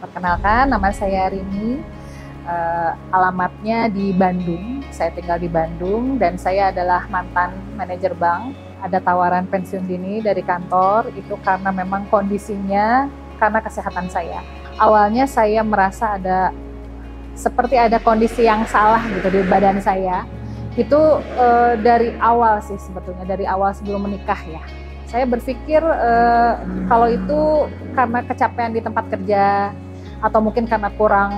Perkenalkan, nama saya Rini, alamatnya di Bandung. Saya tinggal di Bandung dan saya adalah mantan manajer bank. Ada tawaran pensiun dini dari kantor, itu karena memang kondisinya, karena kesehatan saya. Awalnya saya merasa seperti ada kondisi yang salah gitu di badan saya. Itu dari awal sih sebetulnya, dari awal sebelum menikah ya. Saya berpikir kalau itu karena kecapean di tempat kerja, atau mungkin karena kurang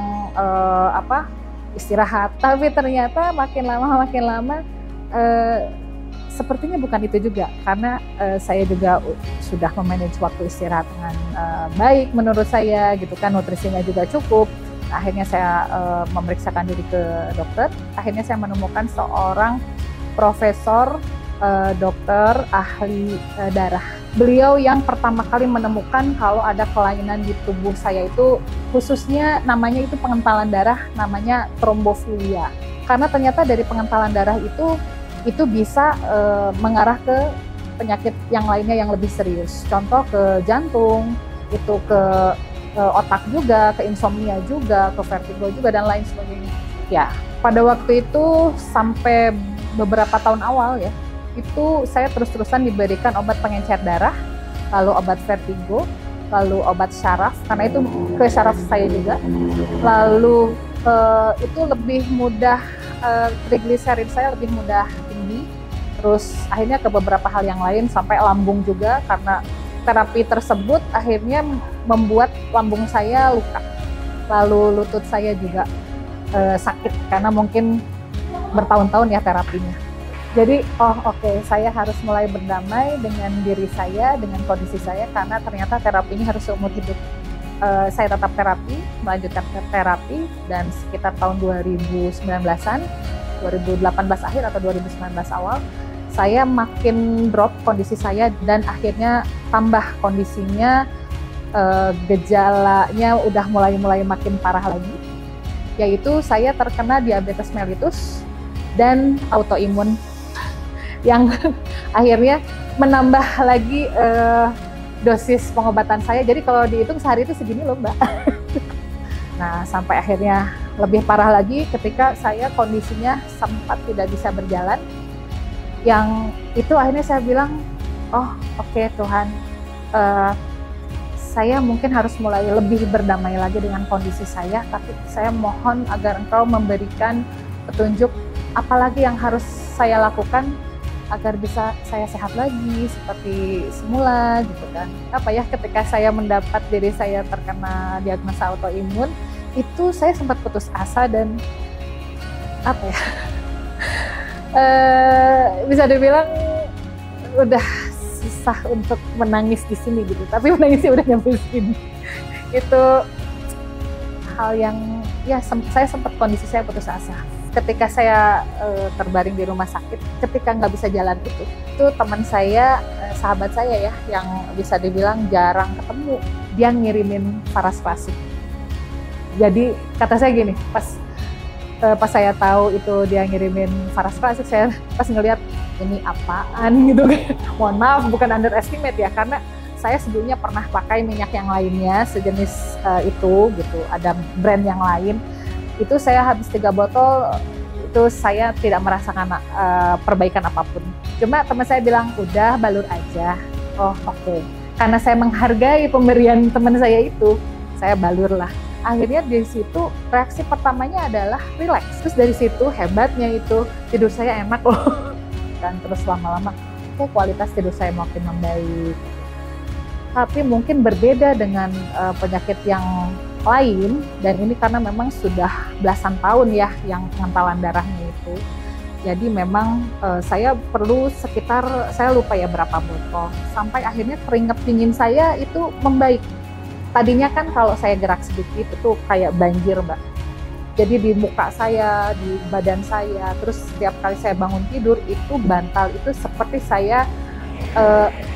istirahat, tapi ternyata makin lama sepertinya bukan itu juga, karena saya juga sudah memanage waktu istirahat dengan baik menurut saya gitu kan, nutrisinya juga cukup. Akhirnya saya memeriksakan diri ke dokter, akhirnya saya menemukan seorang profesor dokter ahli darah. Beliau yang pertama kali menemukan kalau ada kelainan di tubuh saya itu, khususnya namanya itu pengentalan darah, namanya trombofilia. Karena ternyata dari pengentalan darah itu bisa mengarah ke penyakit yang lainnya yang lebih serius. Contoh ke jantung, itu ke otak juga, ke insomnia juga, ke vertigo juga, dan lain sebagainya. Ya, pada waktu itu sampai beberapa tahun awal ya, itu saya terus-terusan diberikan obat pengencer darah, lalu obat vertigo, lalu obat syaraf, karena itu ke syaraf saya juga. Lalu itu lebih mudah, trigliserid saya lebih mudah tinggi. Terus akhirnya ke beberapa hal yang lain, sampai lambung juga, karena terapi tersebut akhirnya membuat lambung saya luka. Lalu lutut saya juga sakit, karena mungkin bertahun-tahun ya terapinya. Jadi, saya harus mulai berdamai dengan diri saya, dengan kondisi saya, karena ternyata terapinya harus seumur hidup. Saya tetap terapi, melanjutkan terapi, dan sekitar tahun 2019-an, 2018 akhir atau 2019 awal, saya makin drop kondisi saya, dan akhirnya tambah kondisinya, gejalanya udah mulai makin parah lagi, yaitu saya terkena diabetes mellitus dan autoimun, yang akhirnya menambah lagi dosis pengobatan saya. Jadi kalau dihitung sehari itu segini loh Mbak. Nah, sampai akhirnya lebih parah lagi ketika saya kondisinya sempat tidak bisa berjalan. Yang itu akhirnya saya bilang, oke, Tuhan, saya mungkin harus mulai lebih berdamai lagi dengan kondisi saya, tapi saya mohon agar Engkau memberikan petunjuk apalagi yang harus saya lakukan agar bisa saya sehat lagi seperti semula gitu kan. Ketika saya mendapat diri saya terkena diagnosa autoimun, itu saya sempat putus asa dan bisa dibilang udah susah untuk menangis di sini gitu. Tapi menangisnya udah nyampe sini. Itu hal yang saya sempat kondisi saya putus asa. Ketika saya terbaring di rumah sakit, ketika nggak bisa jalan itu teman saya, sahabat saya ya, yang bisa dibilang jarang ketemu, dia ngirimin Parasprasit. Jadi kata saya gini, pas saya tahu itu dia ngirimin Parasprasit, saya pas ngelihat ini apaan gitu. Mohon maaf, bukan underestimate ya, karena saya sebelumnya pernah pakai minyak yang lainnya sejenis itu gitu, ada brand yang lain. Itu saya habis 3 botol, itu saya tidak merasakan perbaikan apapun. Cuma teman saya bilang, udah balur aja. Oke. Karena saya menghargai pemberian teman saya itu, saya balur lah. Akhirnya dari situ reaksi pertamanya adalah relax. Terus dari situ hebatnya itu tidur saya enak loh. Dan terus lama-lama kualitas tidur saya makin membaik. Tapi mungkin berbeda dengan penyakit yang lain, dan ini karena memang sudah belasan tahun ya yang pengentalan darahnya itu. Jadi memang saya perlu sekitar, saya lupa ya berapa botol, sampai akhirnya keringat dingin saya itu membaik. Tadinya kan kalau saya gerak sedikit itu kayak banjir Mbak. Jadi di muka saya, di badan saya, terus setiap kali saya bangun tidur itu bantal itu seperti saya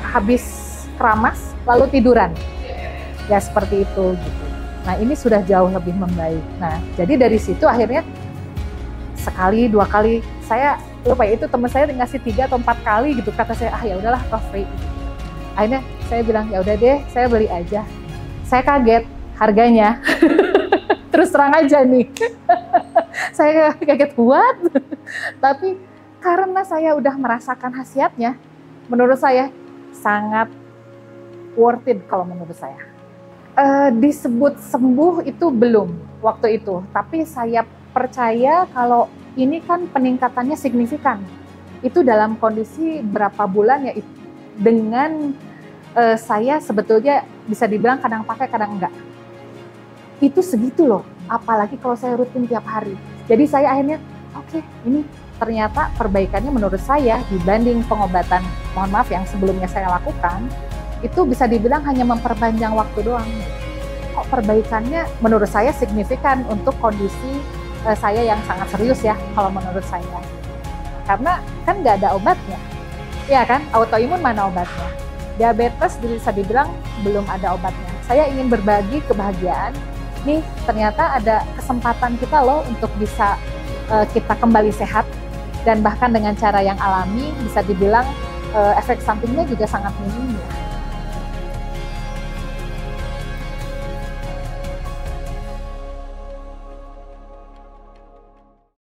habis keramas lalu tiduran. Ya seperti itu gitu. Nah ini sudah jauh lebih membaik. Nah jadi dari situ akhirnya sekali 2 kali, saya lupa ya, itu teman saya ngasih 3 atau 4 kali gitu, kata saya ya udahlah free. Akhirnya saya bilang ya udah deh, saya beli aja. Saya kaget harganya. Terus terang aja nih, saya kaget buat. Tapi karena saya udah merasakan khasiatnya, menurut saya sangat worth it kalau menurut saya. Disebut sembuh itu belum waktu itu, tapi saya percaya kalau ini kan peningkatannya signifikan. Itu dalam kondisi berapa bulan ya, dengan saya sebetulnya bisa dibilang kadang pakai kadang enggak. Itu segitu loh, apalagi kalau saya rutin tiap hari. Jadi saya akhirnya oke, ini ternyata perbaikannya menurut saya dibanding pengobatan, mohon maaf yang sebelumnya saya lakukan, itu bisa dibilang hanya memperpanjang waktu doang. Kok perbaikannya menurut saya signifikan untuk kondisi saya yang sangat serius ya, kalau menurut saya. Karena kan nggak ada obatnya, ya kan? Autoimun mana obatnya? Diabetes bisa dibilang belum ada obatnya. Saya ingin berbagi kebahagiaan. Nih ternyata ada kesempatan kita loh untuk bisa kita kembali sehat, dan bahkan dengan cara yang alami bisa dibilang efek sampingnya juga sangat minim ya.